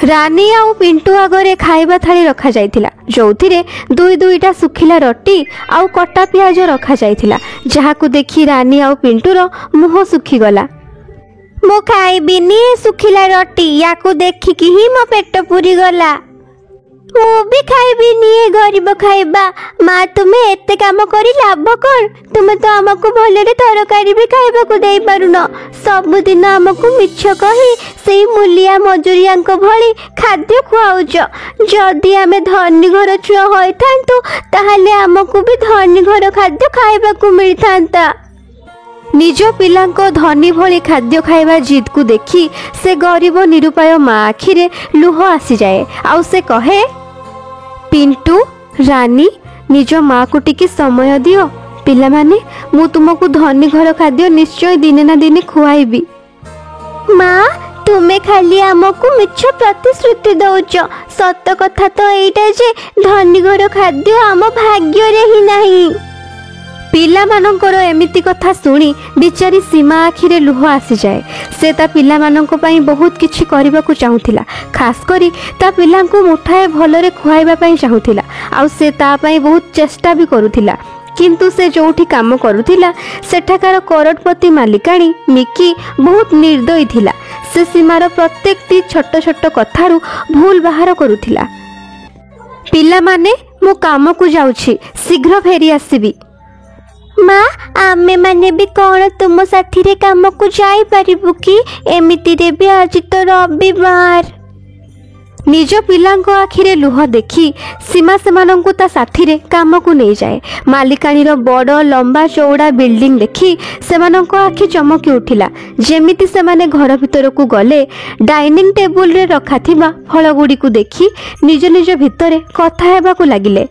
रानी आउ पिंटू आगरे खाइबा थाली रखा जाइथिला जोथिरे दुई दुईटा सुखिला रोटी आउ कटा प्याज रखा जाइथिला जहाकु देखि रानी आउ पिंटूर मुह सुखी गला। मो खाइबिनी सुखिला रोटी याकु देखिकी ही मो पेट पूरी गला। मु भी खाइबिनी ए गरीब खाइबा। माँ तुम्हें एते काम करी लाभ कौन? तुम्हें तो आमको भलरे तरकारी भी खाइबा को देई पारुन। सबुदिन आमको मिछ कही सेई मूलिया मजूरिया भली खाद्य खुआउच। जदि आमे धनी घर छुआ होइथांतु ताहाले आमको भी धनी घर खाद्य खाइबा को मिलथांता। निज पिलांको धनी भली खाद्य खाइबा जिद को देखी से गरीब निरुपाय माँ आखिरे लुह आसी जाए आउ से कहे, पिंटू रानी निज माँ को टिके समय दियो। पिला माने मु तुमको धनी घर खाद्य निश्चय दिने ना दिने खुआइबी। माँ तुम्हें खाली आमको मिछ प्रतिश्रुति दौच। सत कथा तो एइटा जे धनी घर खाद्य आम भाग्य रे ही नहीं। पिला मानकर एमिति कथा शुणी बिचारी सीमा आखिरे लुह आसी जाए। से ता पिला माननको पई बहुत किछि करबा को चाहुथिला, खास करी ता पिलांको मुठाए भलरे खुआइबा पई चाहुथिला आउ से ता पई बहुत चेष्टा भी करुथिला। किंतु से जोठी काम करुथिला सेठाकार करोड़पति मालिकाणी मिकी बहुत निर्दयी थिला। से सीमार प्रत्येकटी छोट छोट कथारू भूल बाहर करुथिला। पिला माने मो काम को जाउछि, शीघ्र फेरी आसीबी। माँ आमे माने भी कौन तुम साथी रे काम को जाई परिबु कि? एमिति रे भी आज तो रविवार। निज पिलांको आखिरे लुह देखी सीमा सेमानंकु ता साथी रे काम को नहीं जाए। मालिकाणी रो बड़ लंबा चौड़ा बिल्डिंग देखी सेमानंको आखि चमकी उठिला। जेमिति सेमाने घर भितर को गले डाइनिंग टेबुल रे रखा थिबा फल गुडी को देखी निज निज भितरे कथा हेबा को लागिले।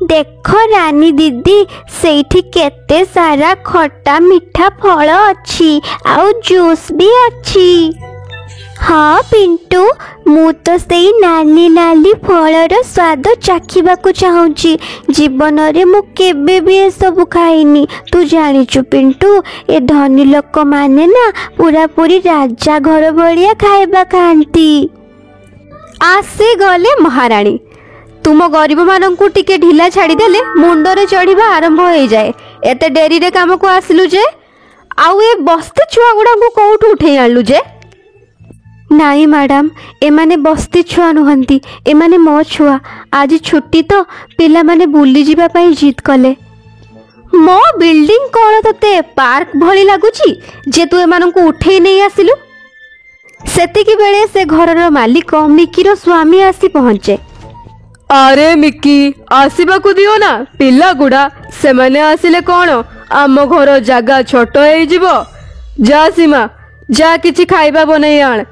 देख रानी दीदी सेठी केते सारा खट्टा मीठा फल अच्छी आउ जूस भी अच्छी। हाँ पिंटू मु तो सेई नाली नाली फलर स्वाद चाखिबा को चाहूची। जीवन रे मु केबे भी ए सब खाइनी। तू जानिचु पिंटू ए धनी लोक माने ना पूरा पूरी राजा घर भलिया खाइबा खांती। आसे गले महारानी। तुम गरीब मानंकु टिके ढिला छाड़ी देले मुंडरे चढ़िबा आरंभ हो जाए। एते डेरी रे काम को आसिलु जे आउ ए बस्ती छुआ गुडा को कोउठ उठे आलु जे? नाई मैडम एमाने बस्ती छुआ नुहंती, एमाने मो छुआ। आज छुट्टी तो पिला माने बुली जीवा पई जिद कले। मो बिल्डिंग कोन तते पार्क भली लागुची जे तू एमानंकु उठेई नै आसिलु? सेतिकी बेले से घरर मालिक मिकीर स्वामी आसी पहुंचे। अरे मिकी आसीबाकू दियो ना पिला गुडा, सेमाने आसिले कोन आम घर जागा छोट होई जिवो। जा सीमा जा किछि खाइबा बनै आण।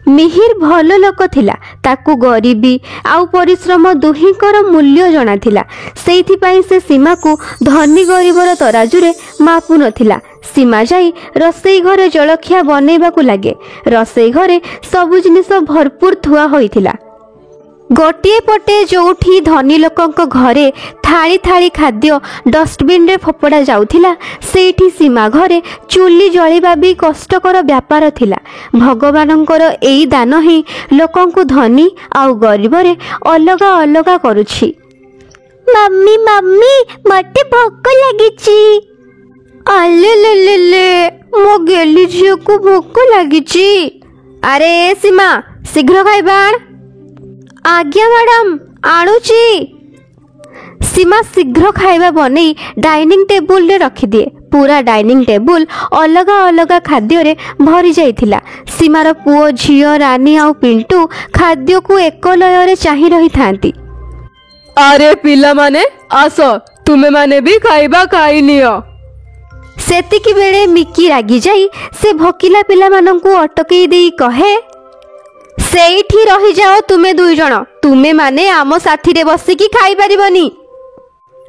मिहिर भल लोक थिला, ताकू गरीबी आउ परिश्रम दुहींकर मूल्य जଣା थिला। सेइथि पई से सीमा को धनी गरीबर तराजुरे मापु नथिला। सीमा जाई रसोई घरे जलखिया बनैबा को लागे। रसोई घरे सब जिनिस भरपूर थुआ होइथिला। गोटे पटे जोठी धनी लोकंक घरे थाली थाली खाद्य डस्टबिन रे फोपड़ा जाउथिला, सेठी सीमा घरे चुली जलिबा भी कष्टकर व्यापार थिला। भगवानंकर एई दान ही लोकंकु धनी आउ गरीब रे अलगा अलगा करूछि। मम्मी मम्मी मते भोक लागिछि। अले ले ले ले मो गेली झियो को भोक लागिछि। अरे सीमा शीघ्र खाइबा। आज्ञा मैडम आणुची। सीमा शीघ्र खाइबा बनै डाइनिंग टेबुल रे रखी दिए। पूरा डाइनिंग टेबुल अलगा अलगा खाद्य रे भरी जाइथिला। सीमार पुओ झियो रानी आउ पिंटू खाद्य को एक लय रे चाहि रही थांती। अरे पिला माने आसो तुमे माने भी खाइबा खाई नियो। सेतिकी बेले मिकी रागी जाई से भकिला पिला मानंकु अटकई देई कहे, सेठी रही जाओ तुमे दुई जण। तुमे माने आमो साथी रे बसी की खाई परिबनी।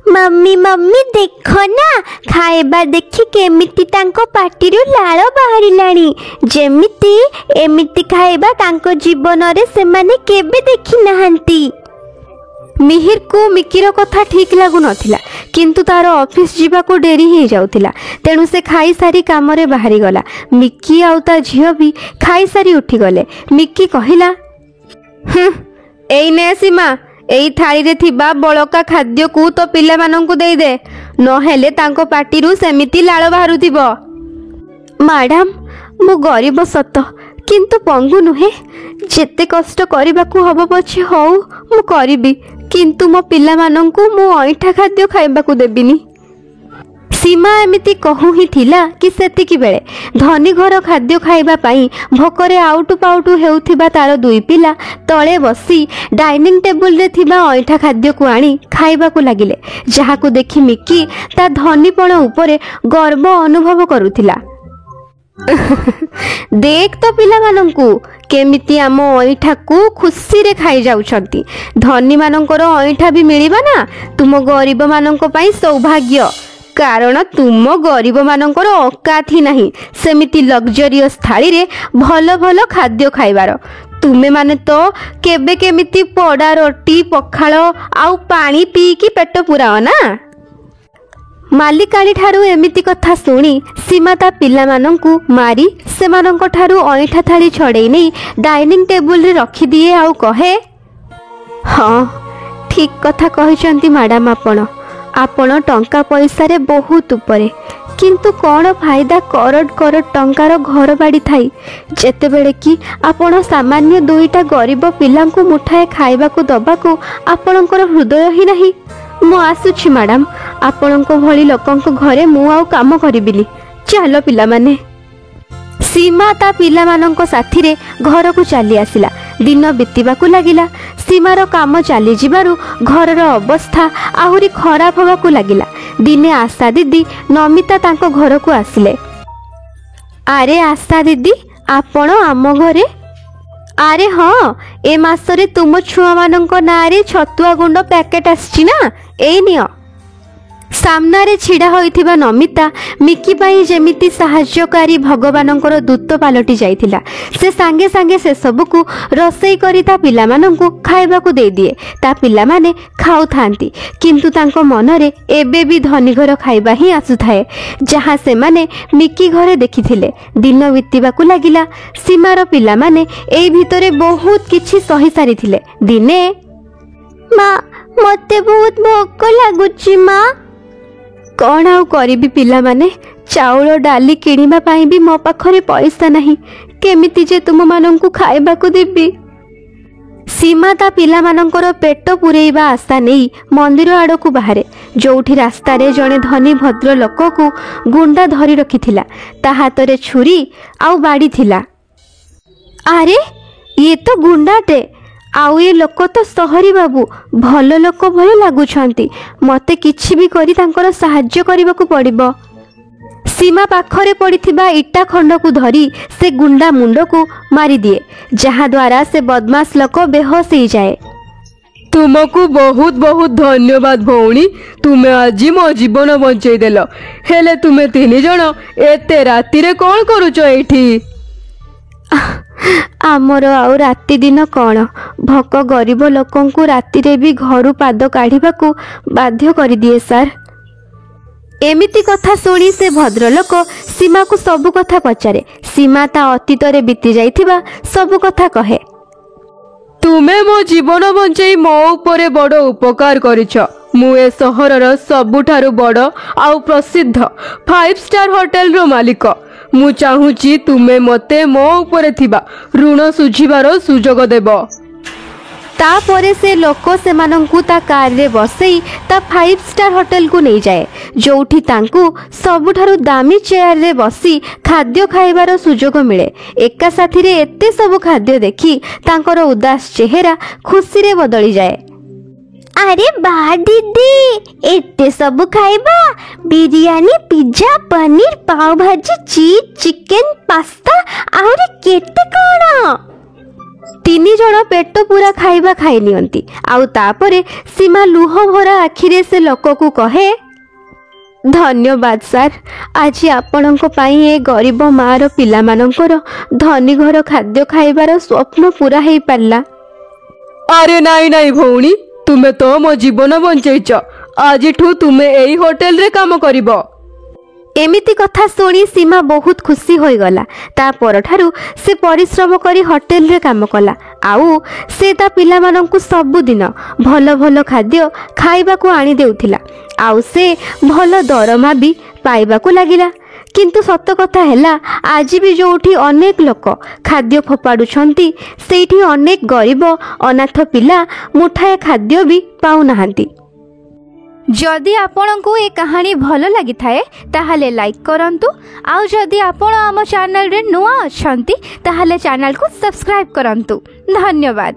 मम्मी मम्मी देखो ना खाइबा देखि केमिति तांको पाटिरु लाळ बाहरिलाणी। जेमिति एमिति खाइबा तांको जीवन रे सेमाने केबे देखि नाहंती। ମିହିରକୁ ମିକିର କଥା ଠିକ୍ ଲାଗୁନଥିଲା, କିନ୍ତୁ ତାର ଅଫିସ ଯିବାକୁ ଡେରି ହେଇଯାଉଥିଲା। ତେଣୁ ସେ ଖାଇସାରି କାମରେ ବାହାରିଗଲା। ମିକି ଆଉ ତା ଝିଅ ବି ଖାଇସାରି ଉଠିଗଲେ। ମିକି କହିଲା, ଏଇ ନେ ସୀମା, ଏଇ ଥାଳିରେ ଥିବା ବଳକା ଖାଦ୍ୟକୁ ତ ପିଲାମାନଙ୍କୁ ଦେଇଦେ, ନହେଲେ ତାଙ୍କ ପାଟିରୁ ସେମିତି ଲାଳ ବାହାରୁଥିବ। ମ୍ୟାଡ଼ାମ, ମୁଁ ଗରିବ ସତ, କିନ୍ତୁ ପଙ୍ଗୁ ନୁହେଁ। ଯେତେ କଷ୍ଟ କରିବାକୁ ହବ ପଛେ ହଉ, ମୁଁ କରିବି, କିନ୍ତୁ ମୋ ପିଲାମାନଙ୍କୁ ମୁଁ ଅଇଁଠା ଖାଦ୍ୟ ଖାଇବାକୁ ଦେବିନି। ସୀମା ଏମିତି କହୁ ହିଁ ଥିଲା କି ସେତିକି ବେଳେ ଧନୀ ଘର ଖାଦ୍ୟ ଖାଇବା ପାଇଁ ଭୋକରେ ଆଉଟୁ ପାଉଟୁ ହେଉଥିବା ତାର ଦୁଇ ପିଲା ତଳେ ବସି ଡାଇନିଂ ଟେବୁଲରେ ଥିବା ଅଇଁଠା ଖାଦ୍ୟକୁ ଆଣି ଖାଇବାକୁ ଲାଗିଲେ, ଯାହାକୁ ଦେଖି ମିକି ତା ଧନୀପଣ ଉପରେ ଗର୍ବ ଅନୁଭବ କରୁଥିଲା। ଦେଖ ତ ପିଲାମାନଙ୍କୁ, କେମିତି ଆମ ଅଇଁଠାକୁ ଖୁସିରେ ଖାଇଯାଉଛନ୍ତି। ଧନୀମାନଙ୍କର ଅଇଁଠା ବି ମିଳିବା ନା ତୁମ ଗରିବମାନଙ୍କ ପାଇଁ ସୌଭାଗ୍ୟ, କାରଣ ତୁମ ଗରିବମାନଙ୍କର ଅକାତ ହିଁ ନାହିଁ ସେମିତି ଲକ୍ଜରିୟସ୍ ଥାଳିରେ ଭଲ ଭଲ ଖାଦ୍ୟ ଖାଇବାର। ତୁମେମାନେ ତ କେବେ କେମିତି ପୋଡ଼ା ରୁଟି, ପଖାଳ ଆଉ ପାଣି ପିଇକି ପେଟ ପୁରାଅ ନା। ମାଲିକାଣୀ ଠାରୁ ଏମିତି କଥା ଶୁଣି ସୀମା ତା ପିଲାମାନଙ୍କୁ ମାରି ସେମାନଙ୍କ ଠାରୁ ଅଇଁଠା ଥାଳି ଛଡ଼େଇ ନେଇ ଡାଇନିଂ ଟେବୁଲରେ ରଖିଦିଏ ଆଉ କହେ, ହଁ ଠିକ୍ କଥା କହିଛନ୍ତି ମ୍ୟାଡ଼ାମ। ଆପଣ ଟଙ୍କା ପଇସାରେ ବହୁତ ଉପରେ, କିନ୍ତୁ କ'ଣ ଫାଇଦା କରଡ଼ କରଡ଼ ଟଙ୍କାର ଘର ବାଡ଼ି ଥାଇ, ଯେତେବେଳେ କି ଆପଣ ସାମାନ୍ୟ ଦୁଇଟା ଗରିବ ପିଲାଙ୍କୁ ମୁଠାଏ ଖାଇବାକୁ ଦେବାକୁ ଆପଣଙ୍କର ହୃଦୟ ହିଁ ନାହିଁ। ମୁଁ ଆସୁଛି ମ୍ୟାଡ଼ାମ, ଆପଣଙ୍କ ଭଳି ଲୋକଙ୍କ ଘରେ ମୁଁ ଆଉ କାମ କରିବିନି। ଚାଲ ପିଲାମାନେ। ସୀମା ତା ପିଲାମାନଙ୍କ ସାଥିରେ ଘରକୁ ଚାଲି ଆସିଲା। ଦିନ ବିତିବାକୁ ଲାଗିଲା। ସୀମାର କାମ ଚାଲିଯିବାରୁ ଘରର ଅବସ୍ଥା ଆହୁରି ଖରାପ ହେବାକୁ ଲାଗିଲା। ଦିନେ ଆଶା ଦିଦି ନମିତା ତାଙ୍କ ଘରକୁ ଆସିଲେ। ଆରେ ଆଶା ଦିଦି, ଆପଣ ଆମ ଘରେ? ଆରେ ହଁ, ଏ ମାସରେ ତୁମ ଛୁଆମାନଙ୍କ ନାଁରେ ଛତୁଆ ଗୁଣ୍ଡ ପ୍ୟାକେଟ ଆସିଛି ନା, ଏଇ ନିଅ। ସାମ୍ନାରେ ଛିଡ଼ା ହୋଇଥିବା ନମିତା ମିକି ପାଇଁ ଯେମିତି ସାହାଯ୍ୟକାରୀ ଭଗବାନଙ୍କର ଦୂତ ପାଲଟି ଯାଇଥିଲା। ସେ ସାଙ୍ଗେ ସାଙ୍ଗେ ସେସବୁକୁ ରୋଷେଇ କରି ତା ପିଲାମାନଙ୍କୁ ଖାଇବାକୁ ଦେଇଦିଏ। ତା ପିଲାମାନେ ଖାଉଥାନ୍ତି, କିନ୍ତୁ ତାଙ୍କ ମନରେ ଏବେ ବି ଧନୀଘର ଖାଇବା ହିଁ ଆସୁଥାଏ, ଯାହା ସେମାନେ ମିକି ଘରେ ଦେଖିଥିଲେ। ଦିନ ବିତିବାକୁ ଲାଗିଲା। ସୀମାର ପିଲାମାନେ ଏଇ ଭିତରେ ବହୁତ କିଛି ସହି ସାରିଥିଲେ। ଦିନେ, ମା, ମୋତେ ବହୁତ ଭୋକ ଲାଗୁଛି ମା। କ'ଣ ଆଉ କରିବି ପିଲାମାନେ, ଚାଉଳ ଡାଲି କିଣିବା ପାଇଁ ବି ମୋ ପାଖରେ ପଇସା ନାହିଁ। କେମିତି ଯେ ତୁମମାନଙ୍କୁ ଖାଇବାକୁ ଦେବି? ସୀମା ତା ପିଲାମାନଙ୍କର ପେଟ ପୂରେଇବା ଆଶା ନେଇ ମନ୍ଦିର ଆଡ଼କୁ ବାହାରେ, ଯୋଉଠି ରାସ୍ତାରେ ଜଣେ ଧନୀ ଭଦ୍ର ଲୋକକୁ ଗୁଣ୍ଡା ଧରି ରଖିଥିଲା। ତା ହାତରେ ଛୁରୀ ଆଉ ବାଡ଼ି ଥିଲା। ଆରେ ଇଏ ତ ଗୁଣ୍ଡାଟେ, ଆଉ ଏ ଲୋକ ତ ସହରୀ ବାବୁ, ଭଲ ଲୋକ ଭଳି ଲାଗୁଛନ୍ତି। ମୋତେ କିଛି ବି କରି ତାଙ୍କର ସାହାଯ୍ୟ କରିବାକୁ ପଡ଼ିବ। ସୀମା ପାଖରେ ପଡ଼ିଥିବା ଇଟା ଖଣ୍ଡକୁ ଧରି ସେ ଗୁଣ୍ଡା ମୁଣ୍ଡକୁ ମାରିଦିଏ, ଯାହାଦ୍ୱାରା ସେ ବଦମାସ ଲୋକ ବେହୋସ ହେଇଯାଏ। ତୁମକୁ ବହୁତ ବହୁତ ଧନ୍ୟବାଦ ଭଉଣୀ, ତୁମେ ଆଜି ମୋ ଜୀବନ ବଞ୍ଚେଇ ଦେଲ। ହେଲେ ତୁମେ ତିନି ଜଣ ଏତେ ରାତିରେ କ'ଣ କରୁଛ ଏଇଠି? ଆମର ଆଉ ରାତି ଦିନ କ'ଣ, ଭୋକ ଗରିବ ଲୋକଙ୍କୁ ରାତିରେ ବି ଘରୁ ପାଦ କାଢ଼ିବାକୁ ବାଧ୍ୟ କରିଦିଏ ସାର୍। ଏମିତି କଥା ଶୁଣି ସେ ଭଦ୍ରଲୋକ ସୀମାକୁ ସବୁ କଥା ପଚାରେ। ସୀମା ତା ଅତୀତରେ ବିତି ଯାଇଥିବା ସବୁ କଥା କହେ। ତୁମେ ମୋ ଜୀବନ ବଞ୍ଚେଇ ମୋ ଉପରେ ବଡ଼ ଉପକାର କରିଛ। ମୁଁ ଏ ସହରର ସବୁଠାରୁ ବଡ଼ ଆଉ ପ୍ରସିଦ୍ଧ 5 ଷ୍ଟାର ହୋଟେଲର ମାଲିକ। ମୁଁ ଚାହୁଁଛି ତୁମେ ମୋତେ ମୋ ଉପରେ ଥିବା ଋଣ ଶୁଝିବାର ସୁଯୋଗ ଦେବ। ତାପରେ ସେ ଲୋକ ସେମାନଙ୍କୁ ତା କାରରେ ବସେଇ ତା 5 ଷ୍ଟାର ହୋଟେଲକୁ ନେଇଯାଏ, ଯୋଉଠି ତାଙ୍କୁ ସବୁଠାରୁ ଦାମୀ ଚେୟାରରେ ବସି ଖାଦ୍ୟ ଖାଇବାର ସୁଯୋଗ ମିଳେ। ଏକା ସାଥିରେ ଏତେ ସବୁ ଖାଦ୍ୟ ଦେଖି ତାଙ୍କର ଉଦାସ ଚେହେରା ଖୁସିରେ ବଦଳିଯାଏ। ଆରେ ବା ଦିଦି, ଏତେ ସବୁ ଖାଇବା! ବିରିୟାନୀ, ପିଜ୍ଜା, ପନିର, ପାଓ ଭାଜି, ଚିଜ୍, ଚିକେନ, ପାସ୍ତା, ଆହୁରି କେତେ କ'ଣ! ତିନି ଜଣ ପେଟ ପୂରା ଖାଇବା ଖାଇ ନିଅନ୍ତି। ଆଉ ତାପରେ ସୀମା ଲୁହ ଭରା ଆଖିରେ ସେ ଲୋକକୁ କହେ, ଧନ୍ୟବାଦ ସାର୍, ଆଜି ଆପଣଙ୍କ ପାଇଁ ଏ ଗରିବ ମାଆର ପିଲାମାନଙ୍କର ଧନୀ ଘର ଖାଦ୍ୟ ଖାଇବାର ସ୍ୱପ୍ନ ପୂରା ହେଇପାରିଲା। ଆରେ ନାଇଁ ନାଇଁ ଭଉଣୀ, ତୁମେ ତ ମୋ ଜୀବନ ବଞ୍ଚେଇଛ। ଆଜିଠୁ ତୁମେ ଏଇ ହୋଟେଲରେ କାମ କରିବ। ଏମିତି କଥା ଶୁଣି ସୀମା ବହୁତ ଖୁସି ହୋଇଗଲା। ତା ପରଠାରୁ ସେ ପରିଶ୍ରମ କରି ହୋଟେଲରେ କାମ କଲା। ଆଉ ସେ ତା ପିଲାମାନଙ୍କୁ ସବୁଦିନ ଭଲ ଭଲ ଖାଦ୍ୟ ଖାଇବାକୁ ଆଣି ଦେଉଥିଲା। ଆଉ ସେ ଭଲ ଦରମା ବି ପାଇବାକୁ ଲାଗିଲା। କିନ୍ତୁ ସତ କଥା ହେଲା, ଆଜି ବି ଯେଉଁଠି ଅନେକ ଲୋକ ଖାଦ୍ୟ ଫୋପାଡ଼ୁଛନ୍ତି, ସେଇଠି ଅନେକ ଗରିବ ଅନାଥ ପିଲା ମୁଠାଏ ଖାଦ୍ୟ ବି ପାଉନାହାନ୍ତି। ଯଦି ଆପଣଙ୍କୁ ଏ କାହାଣୀ ଭଲ ଲାଗିଥାଏ ତାହେଲେ ଲାଇକ୍ କରନ୍ତୁ। ଆଉ ଯଦି ଆପଣ ଆମ ଚ୍ୟାନେଲରେ ନୂଆ ଅଛନ୍ତି ତାହେଲେ ଚ୍ୟାନେଲକୁ ସବସ୍କ୍ରାଇବ୍ କରନ୍ତୁ। ଧନ୍ୟବାଦ।